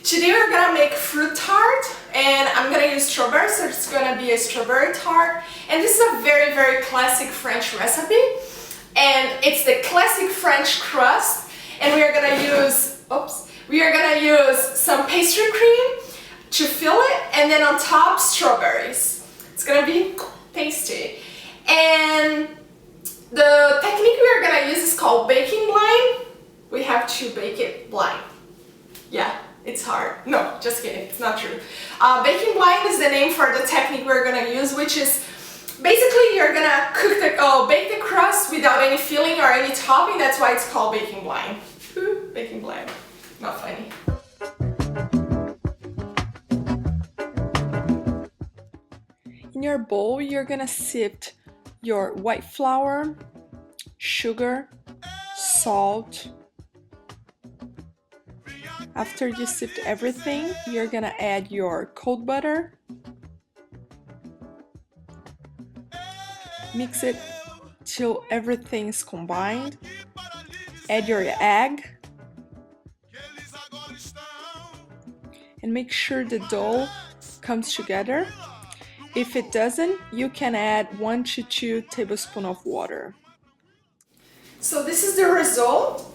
Today we're gonna make fruit tart, and I'm gonna use strawberries, so it's gonna be a strawberry tart. And this is a very, very classic French recipe, and it's the classic French crust. And we are gonna use some pastry cream to fill it, and then on top strawberries. It's gonna be tasty. And the technique we are gonna use is called baking blind. We have to bake it blind. Yeah. It's hard. No, just kidding. It's not true. Baking blind is the name for the technique we're gonna use, which is basically you're gonna bake the crust without any filling or any topping. That's why it's called baking blind. Baking blind. Not funny. In your bowl, you're gonna sift your white flour, sugar, salt. After you sift everything, you're gonna add your cold butter. Mix it till everything is combined. Add your egg. And make sure the dough comes together. If it doesn't, you can add 1 to 2 tablespoons of water. So this is the result.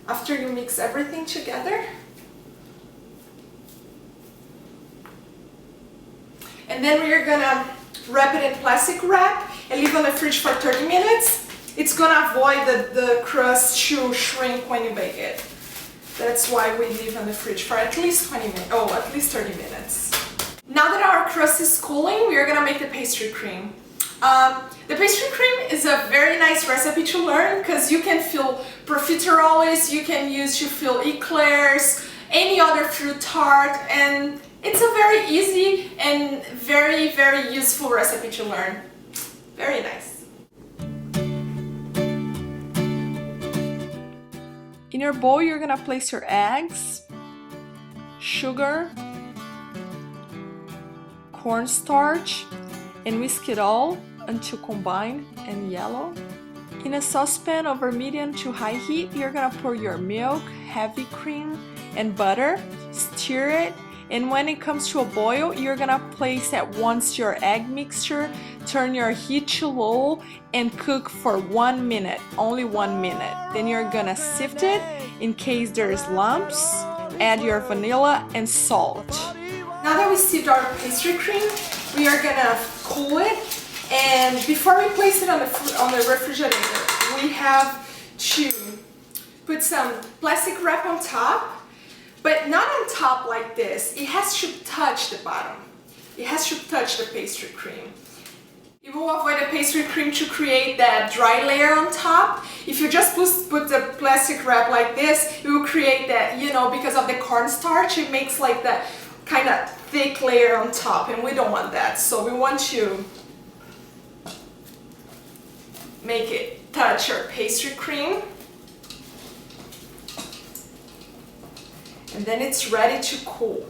After you mix everything together. And then we are gonna wrap it in plastic wrap and leave on the fridge for 30 minutes. It's gonna avoid the crust to shrink when you bake it. That's why we leave on the fridge for at least 30 minutes. Now that our crust is cooling, we are gonna make the pastry cream. The pastry cream is a very nice recipe to learn because you can fill profiteroles, you can use to fill eclairs, any other fruit tart, and it's a very easy and very, very useful recipe to learn. Very nice. In your bowl, you're gonna place your eggs, sugar, cornstarch, and whisk it all until combined and yellow. In a saucepan over medium to high heat, you're gonna pour your milk, heavy cream, and butter, stir it, and when it comes to a boil, you're gonna place at once your egg mixture, turn your heat to low, and cook for 1 minute, only 1 minute. Then you're gonna sift it in case there's lumps, add your vanilla and salt. Now that we sieved our pastry cream, we are gonna cool it. And before we place it on the refrigerator, we have to put some plastic wrap on top, but not on top like this. It has to touch the bottom. It has to touch the pastry cream. It will avoid the pastry cream to create that dry layer on top. If you just put the plastic wrap like this, it will create that, because of the cornstarch, it makes like that kind of thick layer on top, and we don't want that. So we want to make it touch our pastry cream, and then it's ready to cool.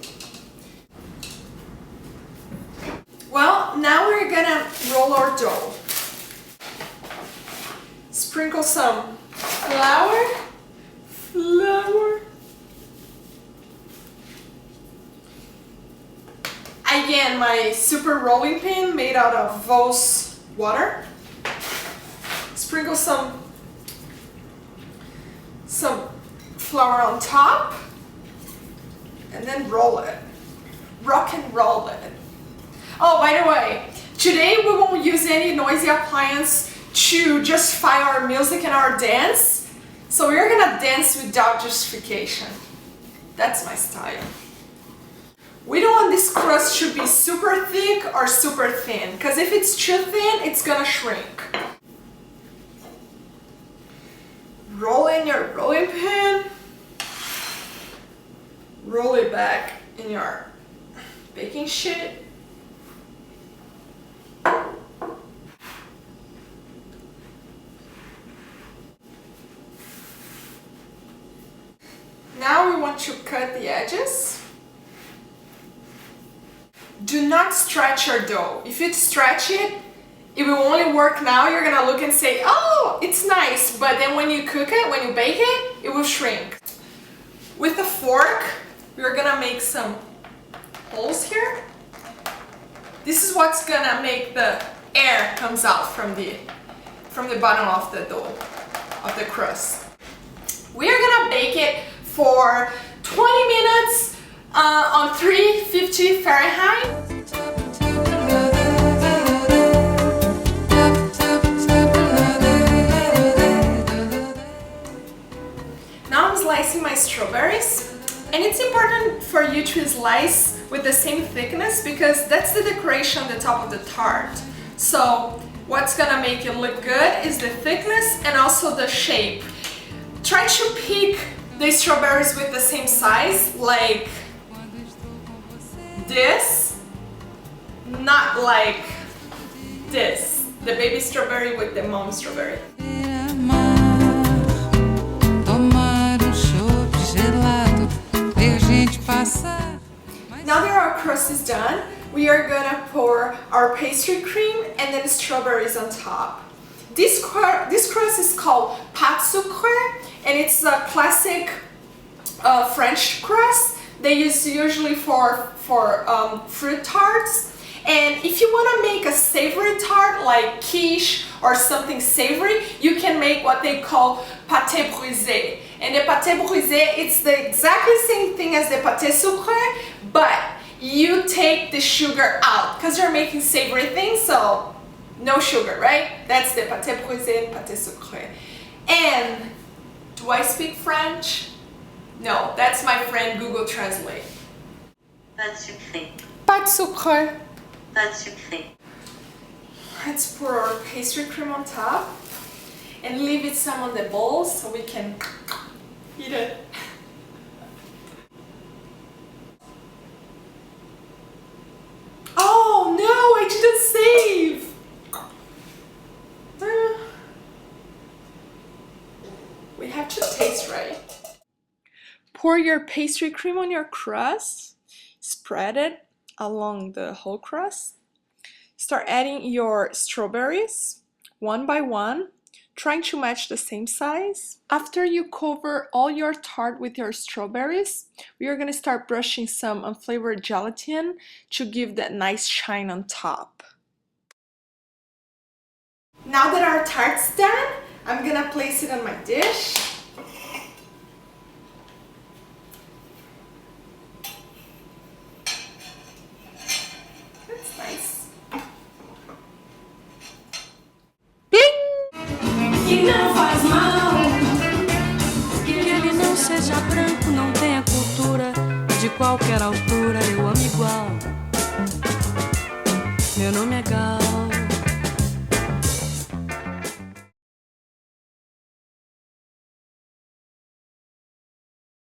Well, now we're gonna roll our dough. Sprinkle some flour. Again, my super rolling pin made out of Vos water. Sprinkle some flour on top, and then roll it. Rock and roll it. Oh, by the way, today we won't use any noisy appliance to justify our music and our dance. So we're gonna dance without justification. That's my style. We don't want this crust to be super thick or super thin, because if it's too thin, it's gonna shrink. Roll in your rolling pin. Roll it back in your baking sheet. Now we want to cut the edges. Do not stretch your dough. If you stretch it, it will only work now. You're gonna look and say, oh, it's nice, but then when you cook it, when you bake it, it will shrink. With a fork, we're gonna make some holes here. This is what's gonna make the air comes out from the bottom of the dough, of the crust. We are gonna bake it for 20 minutes on 350 Fahrenheit. Now I'm slicing my strawberries, and it's important for you to slice with the same thickness because that's the decoration on the top of the tart. So what's gonna make it look good is the thickness and also the shape. Try to pick the strawberries with the same size, like this, not like this, the baby strawberry with the mom strawberry. Now that our crust is done, we are gonna pour our pastry cream and then strawberries on top. This crust is called pâte sucrée, and it's a classic French crust. They use usually for fruit tarts. And if you want to make a savory tart like quiche or something savory, you can make what they call pâte brisée. And the pâte brisée, it's the exactly same thing as the pâte sucrée, but you take the sugar out because you're making savory things, so no sugar, right? That's the pâte brisée and pâte sucrée. And do I speak French? No, that's my friend Google Translate. Pâte sucrée. Pâte sucrée. Pâte sucrée. Let's pour our pastry cream on top and leave it some on the bowl so we can eat it. Oh no, I didn't save! We have to taste right. Pour your pastry cream on your crust, spread it along the whole crust. Start adding your strawberries one by one, trying to match the same size. After you cover all your tart with your strawberries, we are going to start brushing some unflavored gelatin to give that nice shine on top. Now that our tart's done, I'm going to place it on my dish. That's nice. Que não faz mal, que ele não seja branco, não tenha cultura, de qualquer altura eu amo igual. Meu nome é Gal.